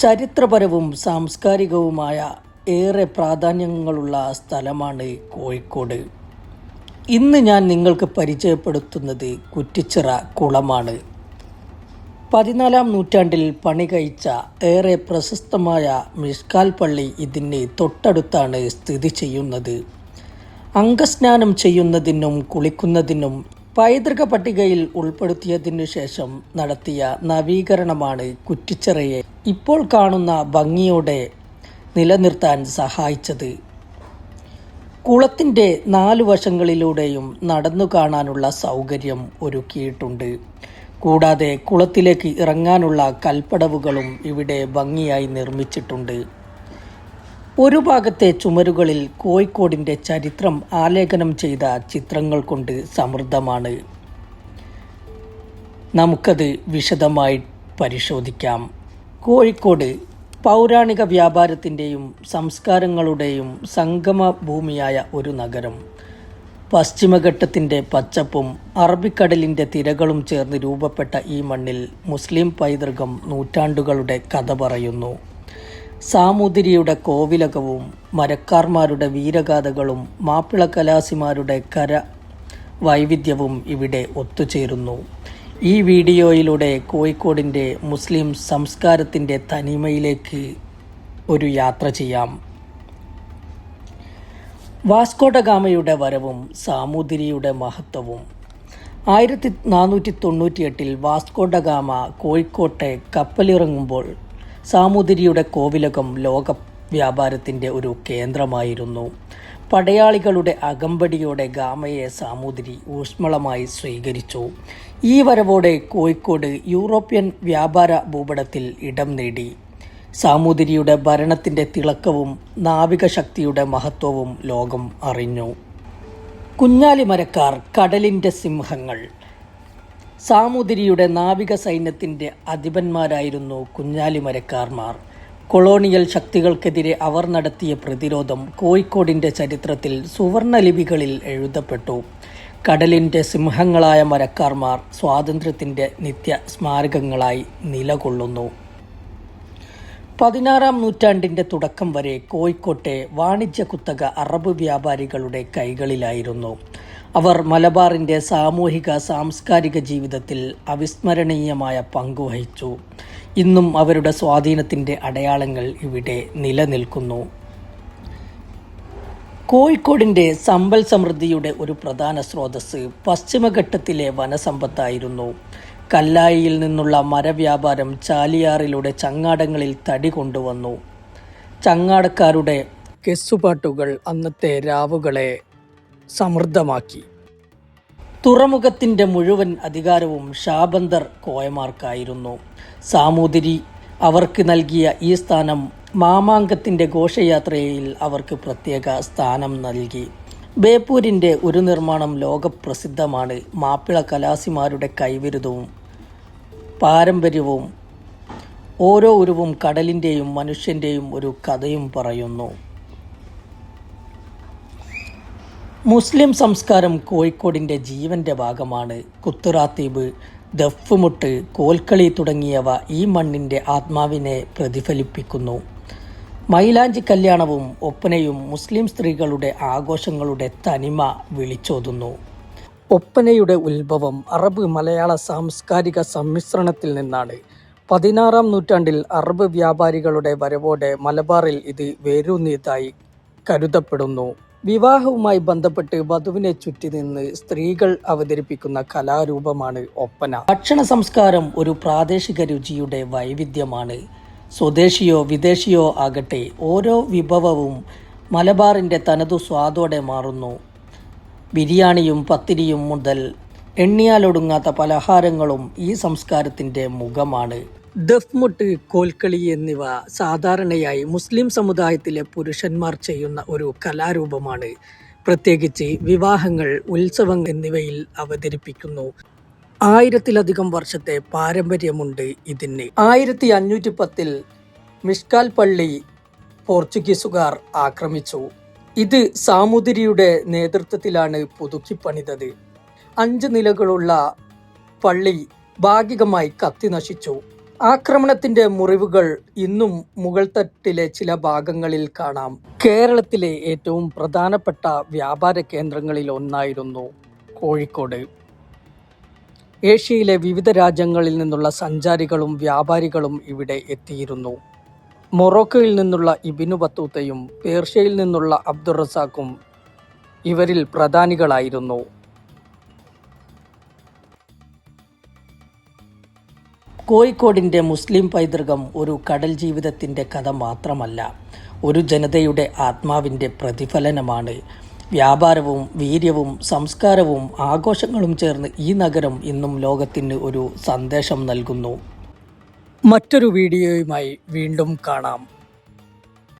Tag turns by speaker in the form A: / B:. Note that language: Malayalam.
A: ചരിത്രപരവും സാംസ്കാരികവുമായ ഏറെ പ്രാധാന്യങ്ങളുള്ള സ്ഥലമാണ് കോഴിക്കോട്. ഇന്ന് ഞാൻ നിങ്ങൾക്ക് പരിചയപ്പെടുത്തുന്നത് കുറ്റിച്ചിറ കുളമാണ്. 14-ാം നൂറ്റാണ്ടിൽ പണി കഴിച്ച ഏറെ പ്രശസ്തമായ മിഷ്കാൽ പള്ളി ഇതിന് തൊട്ടടുത്താണ് സ്ഥിതി ചെയ്യുന്നത്. അംഗസ്നാനം ചെയ്യുന്നതിനും കുളിക്കുന്നതിനും പൈതൃക പട്ടികയിൽ ഉൾപ്പെടുത്തിയതിനു ശേഷം നടത്തിയ നവീകരണമാണ് കുറ്റിച്ചിറയെ ഇപ്പോൾ കാണുന്ന ഭംഗിയോടെ നിലനിർത്താൻ സഹായിച്ചത്. കുളത്തിൻ്റെ 4 വശങ്ങളിലൂടെയും നടന്നു കാണാനുള്ള സൗകര്യം ഒരുക്കിയിട്ടുണ്ട്. കൂടാതെ കുളത്തിലേക്ക് ഇറങ്ങാനുള്ള കൽപ്പടവുകളും ഇവിടെ ഭംഗിയായി നിർമ്മിച്ചിട്ടുണ്ട്. ഒരു ഭാഗത്തെ ചുമരുകളിൽ കോഴിക്കോടിൻ്റെ ചരിത്രം ആലേഖനം ചെയ്ത ചിത്രങ്ങൾ കൊണ്ട് സമൃദ്ധമാണ്. നമുക്കത് വിശദമായി പരിശോധിക്കാം. കോഴിക്കോട് പൗരാണിക വ്യാപാരത്തിൻ്റെയും സംസ്കാരങ്ങളുടെയും സംഗമ ഭൂമിയായ ഒരു നഗരം. പശ്ചിമഘട്ടത്തിൻ്റെ പച്ചപ്പും അറബിക്കടലിൻ്റെ തിരകളും ചേർന്ന് രൂപപ്പെട്ട ഈ മണ്ണിൽ മുസ്ലിം പൈതൃകം നൂറ്റാണ്ടുകളുടെ കഥ പറയുന്നു. സാമൂതിരിയുടെ കോവിലകവും മരക്കാർമാരുടെ വീരഗാഥകളും മാപ്പിള കലാസിമാരുടെ കര വൈവിധ്യവും ഇവിടെ ഒത്തുചേരുന്നു. ഈ വീഡിയോയിലൂടെ കോഴിക്കോടിൻ്റെ മുസ്ലിം സംസ്കാരത്തിൻ്റെ തനിമയിലേക്ക് ഒരു യാത്ര ചെയ്യാം. വാസ്കോ ഡ ഗാമയുടെ വരവും സാമൂതിരിയുടെ മഹത്വവും. 1498 വാസ്കോ ഡ ഗാമ കോഴിക്കോട്ടെ കപ്പലിറങ്ങുമ്പോൾ സാമൂതിരിയുടെ കോവിലകം ലോക വ്യാപാരത്തിൻ്റെ ഒരു കേന്ദ്രമായിരുന്നു. പടയാളികളുടെ അകമ്പടിയോടെ ഗാമയെ സാമൂതിരി ഊഷ്മളമായി സ്വീകരിച്ചു. ഈ വരവോടെ കോഴിക്കോട് യൂറോപ്യൻ വ്യാപാര ഭൂപടത്തിൽ ഇടം നേടി. സാമൂതിരിയുടെ ഭരണത്തിൻ്റെ തിളക്കവും നാവികശക്തിയുടെ മഹത്വവും ലോകം അറിഞ്ഞു. കുഞ്ഞാലിമരക്കാർ കടലിൻ്റെ സിംഹങ്ങൾ. സാമൂതിരിയുടെ നാവിക സൈന്യത്തിൻ്റെ അധിപന്മാരായിരുന്നു കുഞ്ഞാലിമരക്കാർമാർ. കൊളോണിയൽ ശക്തികൾക്കെതിരെ അവർ നടത്തിയ പ്രതിരോധം കോഴിക്കോടിൻ്റെ ചരിത്രത്തിൽ സുവർണലിപികളിൽ എഴുതപ്പെട്ടു. കടലിൻ്റെ സിംഹങ്ങളായ മരക്കാർമാർ സ്വാതന്ത്ര്യത്തിൻ്റെ നിത്യ സ്മാരകങ്ങളായി നിലകൊള്ളുന്നു. 16-ാം നൂറ്റാണ്ടിൻ്റെ തുടക്കം വരെ കോഴിക്കോട്ടെ വാണിജ്യ കുത്തക അറബ് വ്യാപാരികളുടെ കൈകളിലായിരുന്നു. അവർ മലബാറിൻ്റെ സാമൂഹിക സാംസ്കാരിക ജീവിതത്തിൽ അവിസ്മരണീയമായ പങ്കുവഹിച്ചു. ഇന്നും അവരുടെ സ്വാധീനത്തിൻ്റെ അടയാളങ്ങൾ ഇവിടെ നിലനിൽക്കുന്നു. കോഴിക്കോടിൻ്റെ സമ്പൽ സമൃദ്ധിയുടെ ഒരു പ്രധാന സ്രോതസ്സ് പശ്ചിമഘട്ടത്തിലെ വനസമ്പത്തായിരുന്നു. കല്ലായിയിൽ നിന്നുള്ള മരവ്യാപാരം ചാലിയാറിലൂടെ ചങ്ങാടങ്ങളിൽ തടി കൊണ്ടുവന്നു. ചങ്ങാടക്കാരുടെ കെസ്സുപാട്ടുകൾ അന്നത്തെ രാവുകളെ സമൃദ്ധമാക്കി. തുറമുഖത്തിൻ്റെ മുഴുവൻ അധികാരവും ഷാബന്ദർ കോയമാർക്കായിരുന്നു. സാമൂതിരി അവർക്ക് നൽകിയ ഈ സ്ഥാനം മാമാങ്കത്തിൻ്റെ ഘോഷയാത്രയിൽ അവർക്ക് പ്രത്യേക സ്ഥാനം നൽകി. ബേപ്പൂരിൻ്റെ ഒരു നിർമ്മാണം ലോകപ്രസിദ്ധമാണ്. മാപ്പിള കലാസിമാരുടെ കൈവിരുദ്ധവും പാരമ്പര്യവും ഓരോ ഉരുവും കടലിൻ്റെയും മനുഷ്യൻ്റെയും ഒരു കഥയും പറയുന്നു. മുസ്ലിം സംസ്കാരം കോഴിക്കോടിൻ്റെ ജീവൻ്റെ ഭാഗമാണ്. കുത്തുറാത്തീബ്, ദഫ്മുട്ട്, കോൽക്കളി തുടങ്ങിയവ ഈ മണ്ണിൻ്റെ ആത്മാവിനെ പ്രതിഫലിപ്പിക്കുന്നു. മൈലാഞ്ചി കല്യാണവും ഒപ്പനയും മുസ്ലിം സ്ത്രീകളുടെ ആഘോഷങ്ങളുടെ തനിമ വിളിച്ചോതുന്നു. ഒപ്പനയുടെ ഉത്ഭവം അറബ് മലയാള സാംസ്കാരിക സമ്മിശ്രണത്തിൽ നിന്നാണ്. 16-ാം നൂറ്റാണ്ടിൽ അറബ് വ്യാപാരികളുടെ വരവോടെ മലബാറിൽ ഇത് വേരൂന്നിയതായി കരുതപ്പെടുന്നു. വിവാഹവുമായി ബന്ധപ്പെട്ട് വധുവിനെ ചുറ്റി നിന്ന് സ്ത്രീകൾ അവതരിപ്പിക്കുന്ന കലാരൂപമാണ് ഒപ്പന. ഭക്ഷണ സംസ്കാരം ഒരു പ്രാദേശിക രുചിയുടെ വൈവിധ്യമാണ്. സ്വദേശിയോ വിദേശിയോ ആകട്ടെ, ഓരോ വിഭവവും മലബാറിൻ്റെ തനതു സ്വാദോടെ മാറുന്നു. ബിരിയാണിയും പത്തിരിയും മുതൽ എണ്ണിയാലൊടുങ്ങാത്ത പലഹാരങ്ങളും ഈ സംസ്കാരത്തിൻ്റെ മുഖമാണ്. ദഫ്മുട്ട്, കോൽക്കളി എന്നിവ സാധാരണയായി മുസ്ലിം സമുദായത്തിലെ പുരുഷന്മാർ ചെയ്യുന്ന ഒരു കലാരൂപമാണ്. പ്രത്യേകിച്ച് വിവാഹങ്ങൾ, ഉത്സവങ്ങൾ എന്നിവയിൽ അവതരിപ്പിക്കുന്നു. 1000-ലധികം വർഷത്തെ പാരമ്പര്യമുണ്ട് ഇതിന്. 1510 മിഷ്കാൽ പള്ളി പോർച്ചുഗീസുകാർ ആക്രമിച്ചു. ഇത് സാമൂതിരിയുടെ നേതൃത്വത്തിലാണ് പുതുക്കിപ്പണിതത്. 5 നിലകളുള്ള പള്ളി ഭാഗികമായി കത്തിനശിച്ചു. ആക്രമണത്തിന്റെ മുറിവുകൾ ഇന്നും മുകൾത്തട്ടിലെ ചില ഭാഗങ്ങളിൽ കാണാം. കേരളത്തിലെ ഏറ്റവും പ്രധാനപ്പെട്ട വ്യാപാര കേന്ദ്രങ്ങളിൽ ഒന്നായിരുന്നു കോഴിക്കോട്. ഏഷ്യയിലെ വിവിധ രാജ്യങ്ങളിൽ നിന്നുള്ള സഞ്ചാരികളും വ്യാപാരികളും ഇവിടെ എത്തിയിരുന്നു. മൊറോക്കോയിൽ നിന്നുള്ള ഇബ്നു ബത്തൂത്തയും പേർഷ്യയിൽ നിന്നുള്ള അബ്ദുർ റസാഖും ഇവരിൽ പ്രധാനികളായിരുന്നു. കോഴിക്കോടിൻ്റെ മുസ്ലിം പൈതൃകം ഒരു കടൽ ജീവിതത്തിൻ്റെ കഥ മാത്രമല്ല, ഒരു ജനതയുടെ ആത്മാവിൻ്റെ പ്രതിഫലനമാണ്. വ്യാപാരവും വീര്യവും സംസ്കാരവും ആഘോഷങ്ങളും ചേർന്ന് ഈ നഗരം ഇന്നും ലോകത്തിന് ഒരു സന്ദേശം നൽകുന്നു. മറ്റൊരു വീഡിയോയുമായി വീണ്ടും കാണാം.